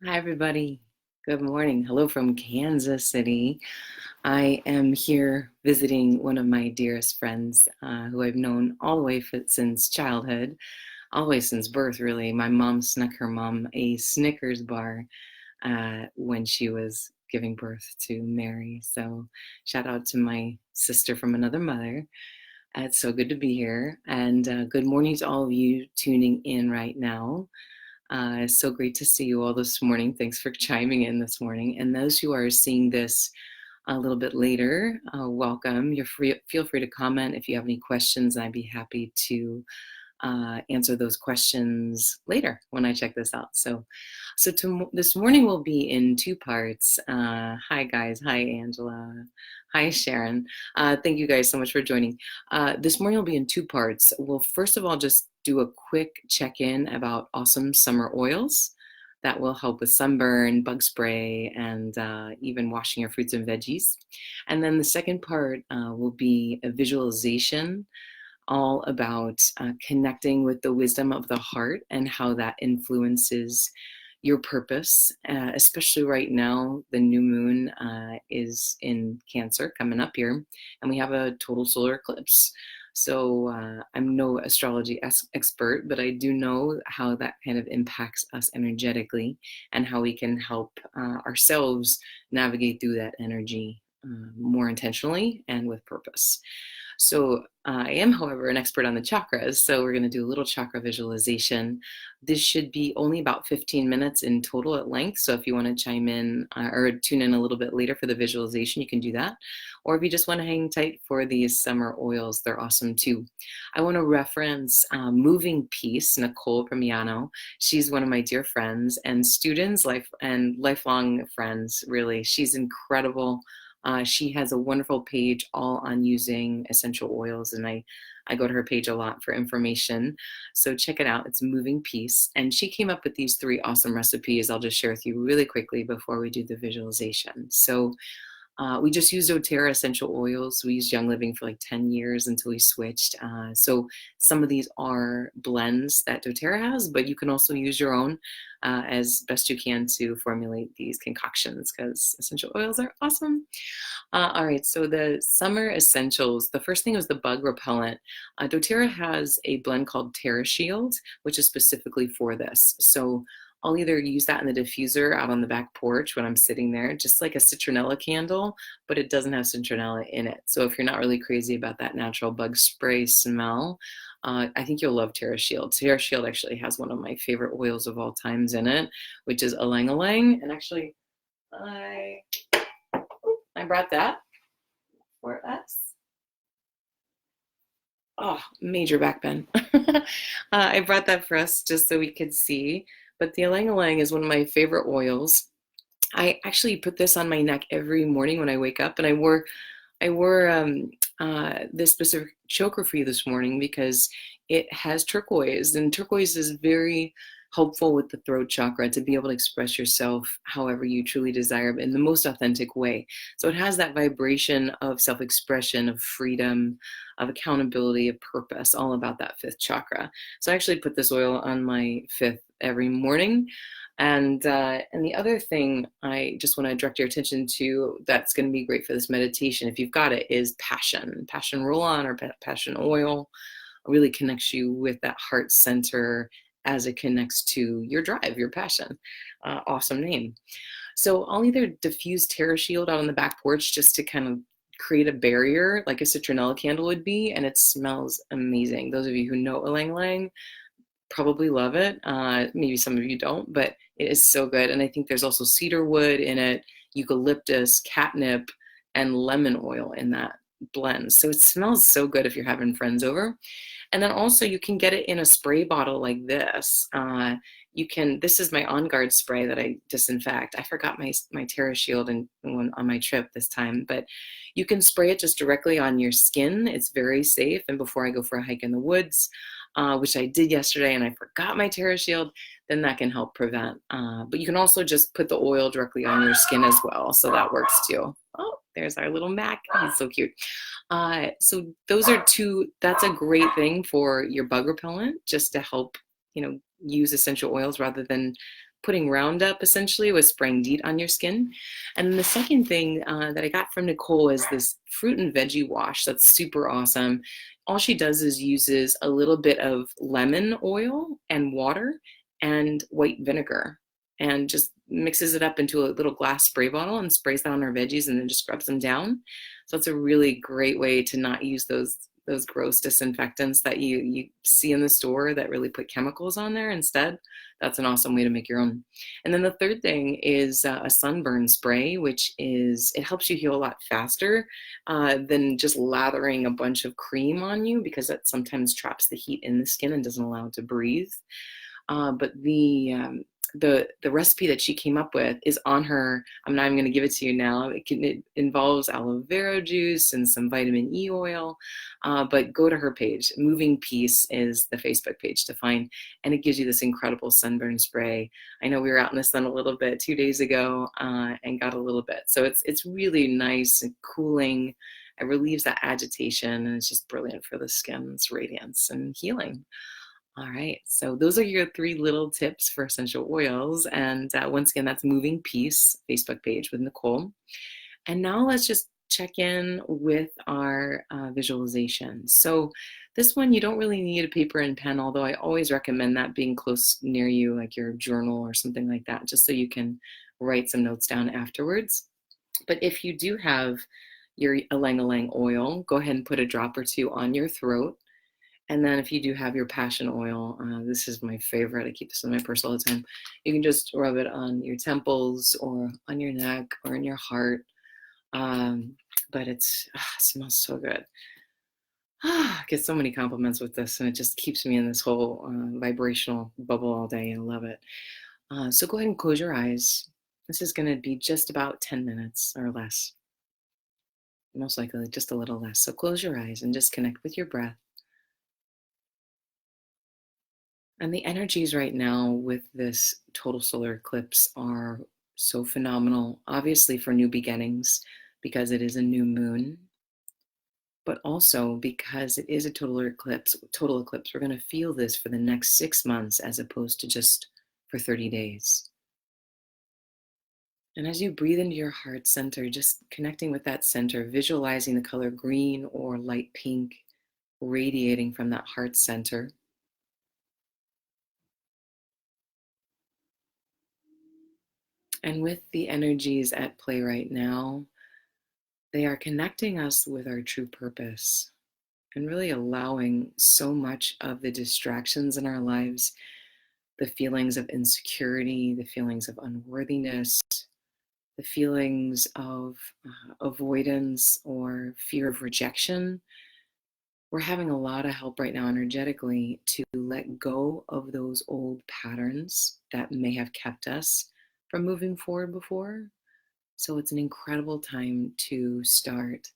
Hi, everybody. Good morning. Hello from Kansas City. I am here visiting one of my dearest friends who I've known all the way since childhood, all the way since birth, really. My mom snuck her mom a Snickers bar when she was giving birth to Mary. So, shout out to my sister from another mother. It's so good to be here. And good morning to all of you tuning in right now. It's so great to see you all this morning. Thanks for chiming in this morning. And those who are seeing this a little bit later, welcome. Feel free to comment if you have any questions. I'd be happy to answer those questions later when I check this out. This morning will be in two parts. Hi guys. Hi Angela. Hi Sharon. Thank you guys so much for joining. This morning will be in two parts. We'll first of all just do a quick check-in about awesome summer oils that will help with sunburn, bug spray, and even washing your fruits and veggies. And then the second part will be a visualization all about connecting with the wisdom of the heart and how that influences your purpose, especially right now. The new moon is in Cancer coming up here, and we have a total solar eclipse. So I'm no astrology expert, but I do know how that kind of impacts us energetically and how we can help ourselves navigate through that energy more intentionally and with purpose. So I am, however, an expert on the chakras. So we're going to do a little chakra visualization. This should be only about 15 minutes in total at length. So if you want to chime in or tune in a little bit later for the visualization, you can do that. Or if you just want to hang tight for these summer oils, they're awesome too. I want to reference Moving Peace, Nicole Premiano. She's one of my dear friends and students, lifelong friends, really. She's incredible. She has a wonderful page all on using essential oils, and I go to her page a lot for information. So check it out. It's Moving Peace. And she came up with these three awesome recipes I'll just share with you really quickly before we do the visualization. So we just used doTERRA essential oils. We used Young Living for like 10 years until we switched. So some of these are blends that doTERRA has, but you can also use your own as best you can to formulate these concoctions because essential oils are awesome. All right, so the summer essentials. The first thing was the bug repellent. doTERRA has a blend called Terra Shield, which is specifically for this. So I'll either use that in the diffuser out on the back porch when I'm sitting there, just like a citronella candle, but it doesn't have citronella in it. So if you're not really crazy about that natural bug spray smell, I think you'll love Terra Shield. Terra Shield actually has one of my favorite oils of all times in it, which is Ylang Ylang. And actually, I brought that for us. Oh, major back bend. I brought that for us just so we could see. But the Ylang Ylang is one of my favorite oils. I actually put this on my neck every morning when I wake up, and I wore this specific choker for you this morning because it has turquoise, and turquoise is very helpful with the throat chakra to be able to express yourself however you truly desire in the most authentic way. So it has that vibration of self-expression, of freedom, of accountability, of purpose, all about that fifth chakra. So I actually put this oil on my fifth every morning. And the other thing I just want to direct your attention to that's going to be great for this meditation, if you've got it, is passion. Passion roll-on or passion oil really connects you with that heart center as it connects to your drive, your passion. Awesome name. So I'll either diffuse Terra Shield out on the back porch just to kind of create a barrier like a citronella candle would be, and it smells amazing. Those of you who know Ylang Ylang probably love it. Maybe some of you don't, but it is so good. And I think there's also cedar wood in it, eucalyptus, catnip, and lemon oil in that blend. So it smells so good if you're having friends over. And then also you can get it in a spray bottle like this. This is my On Guard spray that I disinfect. I forgot my Terra Shield on my trip this time, but you can spray it just directly on your skin. It's very safe. And before I go for a hike in the woods, which I did yesterday, and I forgot my Terra Shield, then that can help prevent. But you can also just put the oil directly on your skin as well. So that works too. Oh, there's our little Mac. He's so cute. So those are two, that's a great thing for your bug repellent, just to help, use essential oils rather than putting Roundup essentially with spraying DEET on your skin. And then the second thing that I got from Nicole is this fruit and veggie wash that's super awesome. All she does is uses a little bit of lemon oil and water and white vinegar and just mixes it up into a little glass spray bottle and sprays that on her veggies and then just scrubs them down. So it's a really great way to not use those gross disinfectants that you see in the store that really put chemicals on there instead. That's an awesome way to make your own. And then the third thing is a sunburn spray, which is, it helps you heal a lot faster than just lathering a bunch of cream on you, because that sometimes traps the heat in the skin and doesn't allow it to breathe. But the recipe that she came up with is on her. I'm not even going to give it to you now. It involves aloe vera juice and some vitamin E oil. But go to her page. Moving Peace is the Facebook page to find, and it gives you this incredible sunburn spray. I know we were out in the sun a little bit 2 days ago and got a little bit. So it's really nice and cooling. It relieves that agitation, and it's just brilliant for the skin's radiance and healing. All right, so those are your 3 little tips for essential oils. And once again, that's Moving Peace Facebook page with Nicole. And now let's just check in with our visualization. So this one, you don't really need a paper and pen, although I always recommend that being close near you, like your journal or something like that, just so you can write some notes down afterwards. But if you do have your ylang ylang oil, go ahead and put a drop or 2 on your throat. And then if you do have your passion oil, this is my favorite. I keep this in my purse all the time. You can just rub it on your temples or on your neck or in your heart. But it smells so good. I get so many compliments with this, and it just keeps me in this whole vibrational bubble all day. I love it. So go ahead and close your eyes. This is going to be just about 10 minutes or less. Most likely just a little less. So close your eyes and just connect with your breath. And the energies right now with this total solar eclipse are so phenomenal, obviously for new beginnings, because it is a new moon, but also because it is a total eclipse, we're going to feel this for the next 6 months as opposed to just for 30 days. And as you breathe into your heart center, just connecting with that center, visualizing the color green or light pink radiating from that heart center. And with the energies at play right now, they are connecting us with our true purpose and really allowing so much of the distractions in our lives, the feelings of insecurity, the feelings of unworthiness, the feelings of avoidance or fear of rejection. We're having a lot of help right now energetically to let go of those old patterns that may have kept us from moving forward before. So it's an incredible time to start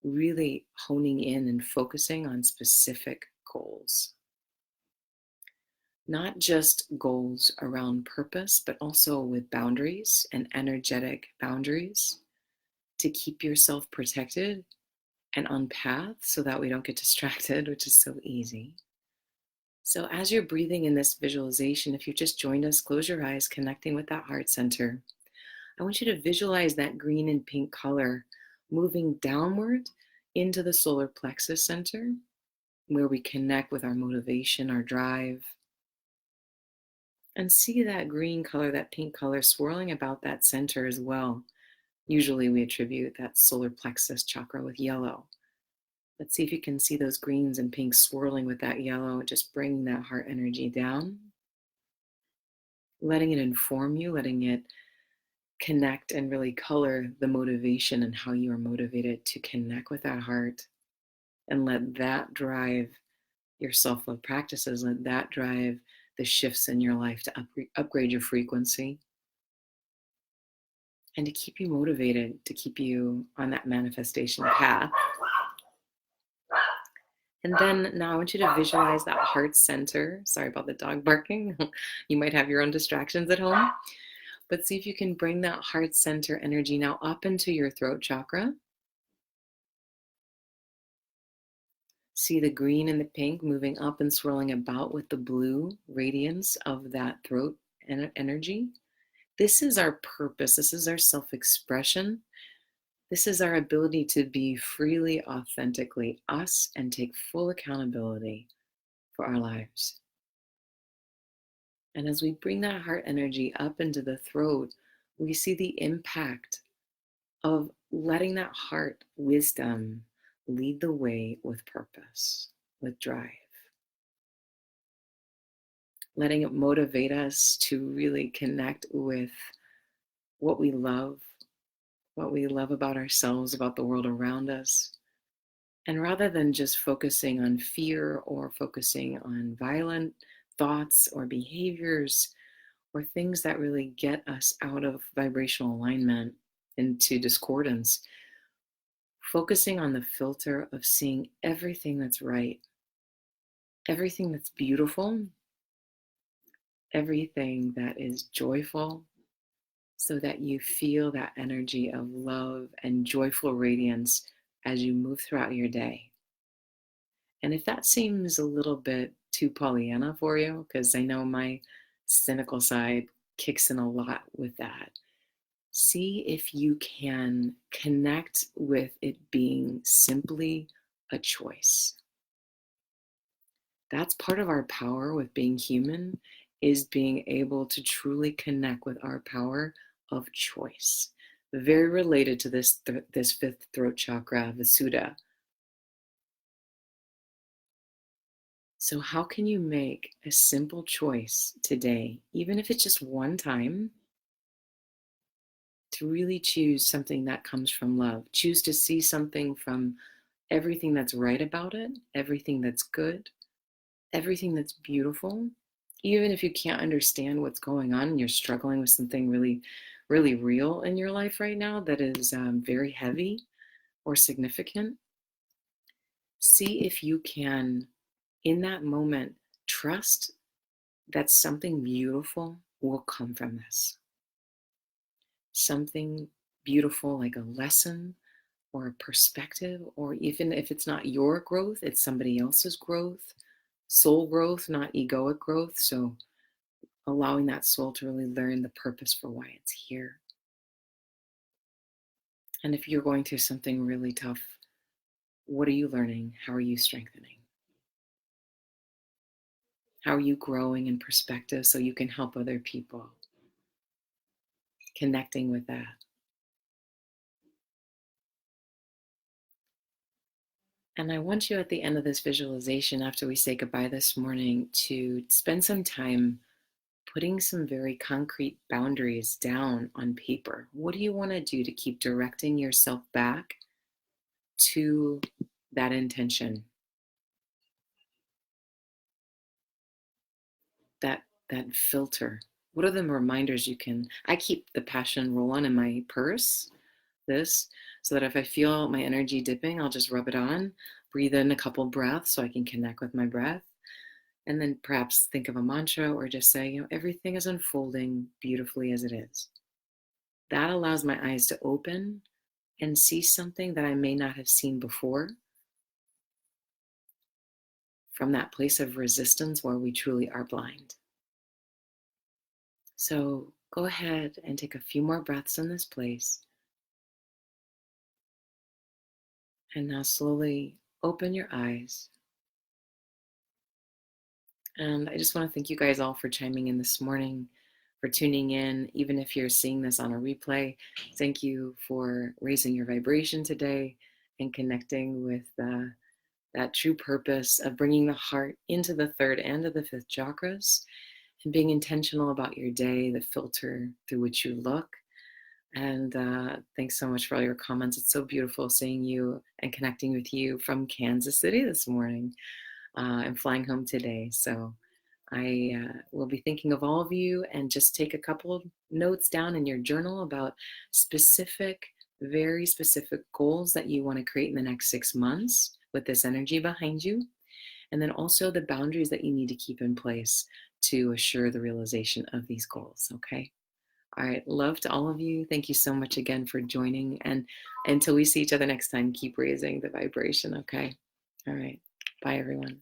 really honing in and focusing on specific goals. Not just goals around purpose, but also with boundaries and energetic boundaries to keep yourself protected and on path so that we don't get distracted, which is so easy. So as you're breathing in this visualization, if you just joined us, close your eyes, connecting with that heart center. I want you to visualize that green and pink color moving downward into the solar plexus center, where we connect with our motivation, our drive. And see that green color, that pink color swirling about that center as well. Usually we attribute that solar plexus chakra with yellow. Let's see if you can see those greens and pinks swirling with that yellow, just bringing that heart energy down. Letting it inform you, letting it connect and really color the motivation and how you are motivated to connect with that heart, and let that drive your self-love practices, let that drive the shifts in your life to upgrade your frequency and to keep you motivated, to keep you on that manifestation path. And then now I want you to visualize that heart center. Sorry about the dog barking. You might have your own distractions at home. But see if you can bring that heart center energy now up into your throat chakra. See the green and the pink moving up and swirling about with the blue radiance of that throat energy. This is our purpose. This is our self-expression. This is our ability to be freely, authentically us and take full accountability for our lives. And as we bring that heart energy up into the throat, we see the impact of letting that heart wisdom lead the way with purpose, with drive. Letting it motivate us to really connect with what we love about ourselves, about the world around us. And rather than just focusing on fear or focusing on violent thoughts or behaviors or things that really get us out of vibrational alignment into discordance, focusing on the filter of seeing everything that's right, everything that's beautiful, everything that is joyful, so that you feel that energy of love and joyful radiance as you move throughout your day. And if that seems a little bit too Pollyanna for you, because I know my cynical side kicks in a lot with that, see if you can connect with it being simply a choice. That's part of our power with being human, is being able to truly connect with our power of choice. Very related to this fifth throat chakra, Visuddha. So how can you make a simple choice today, even if it's just one time, to really choose something that comes from love? Choose to see something from everything that's right about it, everything that's good, everything that's beautiful. Even if you can't understand what's going on and you're struggling with something really, really real in your life right now that is very heavy or significant, see if you can, in that moment, trust that something beautiful will come from this. Something beautiful, like a lesson or a perspective, or even if it's not your growth, it's somebody else's growth, soul growth, not egoic growth. So allowing that soul to really learn the purpose for why it's here. And if you're going through something really tough, what are you learning? How are you strengthening? How are you growing in perspective so you can help other people? Connecting with that. And I want you at the end of this visualization, after we say goodbye this morning, to spend some time putting some very concrete boundaries down on paper. What do you want to do to keep directing yourself back to that intention? That filter. What are the reminders you can? I keep the passion roll-on in my purse, so that if I feel my energy dipping, I'll just rub it on, breathe in a couple breaths so I can connect with my breath, and then perhaps think of a mantra or just say, everything is unfolding beautifully as it is. That allows my eyes to open and see something that I may not have seen before, from that place of resistance where we truly are blind. So go ahead and take a few more breaths in this place. And now slowly open your eyes. And I just want to thank you guys all for chiming in this morning, for tuning in, even if you're seeing this on a replay. Thank you for raising your vibration today and connecting with that true purpose of bringing the heart into the third and to the fifth chakras, and being intentional about your day, the filter through which you look. And thanks so much for all your comments. It's so beautiful seeing you and connecting with you from Kansas City this morning. I'm flying home today, so I will be thinking of all of you, and just take a couple of notes down in your journal about specific, very specific goals that you want to create in the next 6 months with this energy behind you. And then also the boundaries that you need to keep in place to assure the realization of these goals, okay? All right, love to all of you. Thank you so much again for joining. And until we see each other next time, keep raising the vibration, okay? All right, bye everyone.